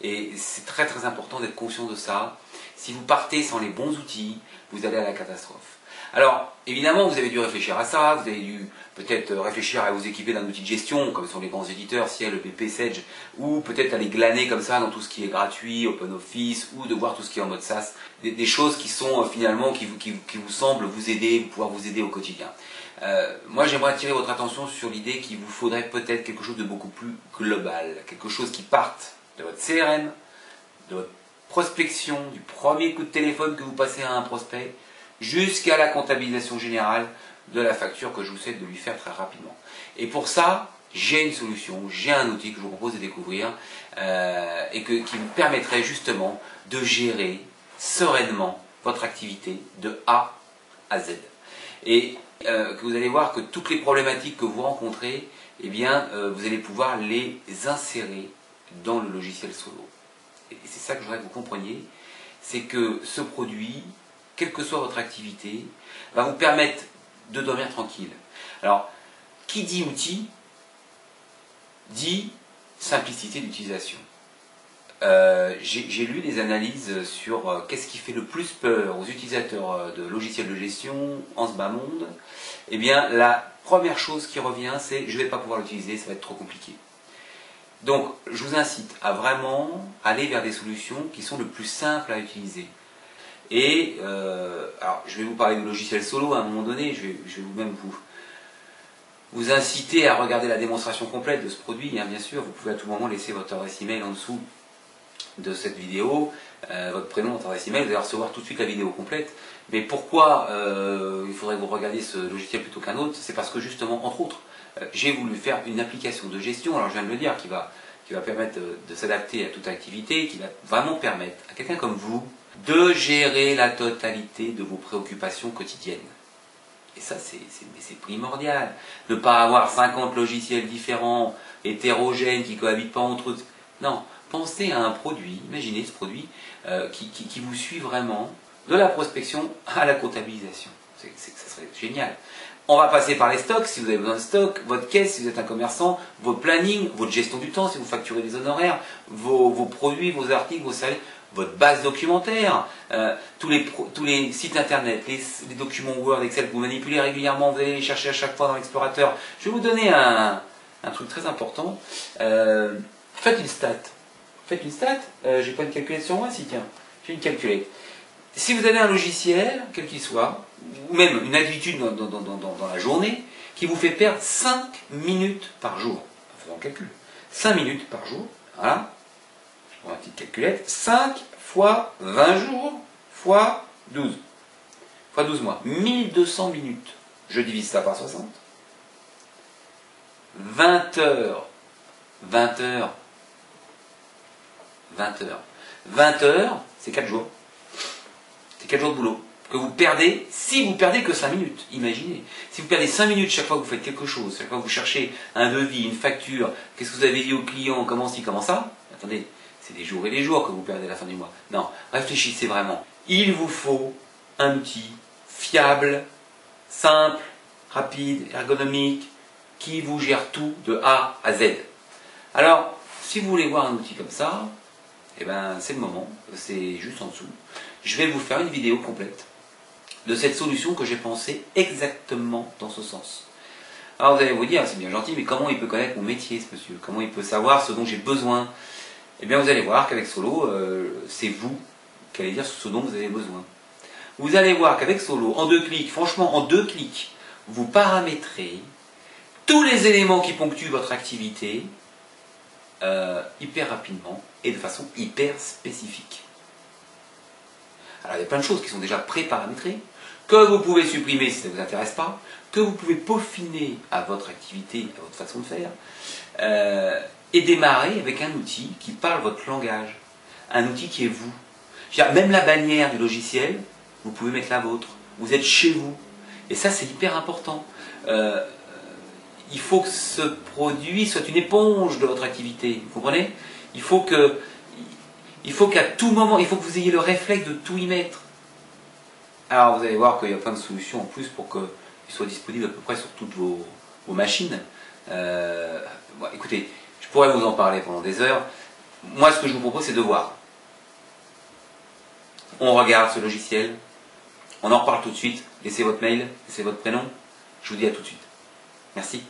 Et c'est très très important d'être conscient de ça. Si vous partez sans les bons outils, vous allez à la catastrophe. Alors, évidemment, vous avez dû réfléchir à ça, vous avez dû peut-être réfléchir à vous équiper d'un outil de gestion, comme sont les grands éditeurs, Ciel, EPP, Sage, ou peut-être aller glaner comme ça dans tout ce qui est gratuit, OpenOffice, ou de voir tout ce qui est en mode SaaS, des choses qui sont finalement, qui vous semblent vous aider, pouvoir vous aider au quotidien. Moi, j'aimerais attirer votre attention sur l'idée qu'il vous faudrait peut-être quelque chose de beaucoup plus global, quelque chose qui parte de votre CRM, de votre prospection, du premier coup de téléphone que vous passez à un prospect, jusqu'à la comptabilisation générale de la facture que je vous souhaite de lui faire très rapidement. Et pour ça, j'ai une solution, j'ai un outil que je vous propose de découvrir qui vous permettrait justement de gérer sereinement votre activité de A à Z. Et que vous allez voir que toutes les problématiques que vous rencontrez, eh bien, vous allez pouvoir les insérer dans le logiciel Solo. Et c'est ça que je voudrais que vous compreniez, c'est que ce produit, quelle que soit votre activité, va vous permettre de dormir tranquille. Alors, qui dit outil, dit simplicité d'utilisation. J'ai lu des analyses sur qu'est-ce qui fait le plus peur aux utilisateurs de logiciels de gestion en ce bas monde. Eh bien, la première chose qui revient, c'est « je ne vais pas pouvoir l'utiliser, ça va être trop compliqué ». Donc, je vous incite à vraiment aller vers des solutions qui sont le plus simples à utiliser. Et, alors, je vais vous parler de logiciel Solo à un moment donné, je vais vous-même vous inciter à regarder la démonstration complète de ce produit, hein, bien sûr. Vous pouvez à tout moment laisser votre adresse email en dessous de cette vidéo, votre prénom, votre adresse email, vous allez recevoir tout de suite la vidéo complète. Mais pourquoi il faudrait que vous regardiez ce logiciel plutôt qu'un autre? C'est parce que justement, entre autres, j'ai voulu faire une application de gestion, alors je viens de le dire, qui va permettre de s'adapter à toute activité, qui va vraiment permettre à quelqu'un comme vous de gérer la totalité de vos préoccupations quotidiennes. Et ça, c'est primordial. Ne pas avoir 50 logiciels différents, hétérogènes, qui ne cohabitent pas entre eux. Non, pensez à un produit, imaginez ce produit qui vous suit vraiment de la prospection à la comptabilisation. Ça serait génial. On va passer par les stocks, si vous avez besoin de stock, votre caisse, si vous êtes un commerçant, vos plannings, votre gestion du temps, si vous facturez des honoraires, vos produits, vos articles, vos services, votre base documentaire, tous les sites internet, les documents Word, Excel que vous manipulez régulièrement, vous allez les chercher à chaque fois dans l'explorateur. Je vais vous donner un truc très important. Faites une stat. Faites une stat. J'ai pas une calculette sur moi, si tiens. J'ai une calculette. Si vous avez un logiciel, quel qu'il soit, ou même une habitude dans la journée, qui vous fait perdre 5 minutes par jour, faisons le calcul, 5 minutes par jour, voilà, je prends ma petite calculette, 5 fois 20 jours, fois 12, fois 12 mois, 1200 minutes, je divise ça par 60, 20 heures, 20 heures, 20 heures, 20 heures, c'est 4 jours. C'est 4 jours de boulot que vous perdez, si vous perdez que 5 minutes, imaginez. Si vous perdez 5 minutes chaque fois que vous faites quelque chose, chaque fois que vous cherchez un devis, une facture, qu'est-ce que vous avez dit au client, comment ci, comment ça, attendez, c'est des jours et des jours que vous perdez à la fin du mois. Non, réfléchissez vraiment. Il vous faut un outil fiable, simple, rapide, ergonomique, qui vous gère tout de A à Z. Alors, si vous voulez voir un outil comme ça, eh ben, c'est le moment, c'est juste en dessous. Je vais vous faire une vidéo complète de cette solution que j'ai pensée exactement dans ce sens. Alors vous allez vous dire, c'est bien gentil, mais comment il peut connaître mon métier, ce monsieur? Comment il peut savoir ce dont j'ai besoin? Eh bien vous allez voir qu'avec Solo, c'est vous qui allez dire ce dont vous avez besoin. Vous allez voir qu'avec Solo, en 2 clics, franchement en 2 clics, vous paramétrez tous les éléments qui ponctuent votre activité hyper rapidement et de façon hyper spécifique. Alors il y a plein de choses qui sont déjà pré-paramétrées, que vous pouvez supprimer si ça ne vous intéresse pas, que vous pouvez peaufiner à votre activité, à votre façon de faire, et démarrer avec un outil qui parle votre langage, un outil qui est vous. Même la bannière du logiciel, vous pouvez mettre la vôtre, vous êtes chez vous, et ça c'est hyper important. Il faut que ce produit soit une éponge de votre activité, vous comprenez? Il faut qu'à tout moment, il faut que vous ayez le réflexe de tout y mettre. Alors vous allez voir qu'il y a plein de solutions en plus pour qu'il soit disponible à peu près sur toutes vos machines. Bon, écoutez, je pourrais vous en parler pendant des heures. moi, ce que je vous propose, c'est de voir. On regarde ce logiciel, on en reparle tout de suite. Laissez votre mail, laissez votre prénom. Je vous dis à tout de suite. Merci.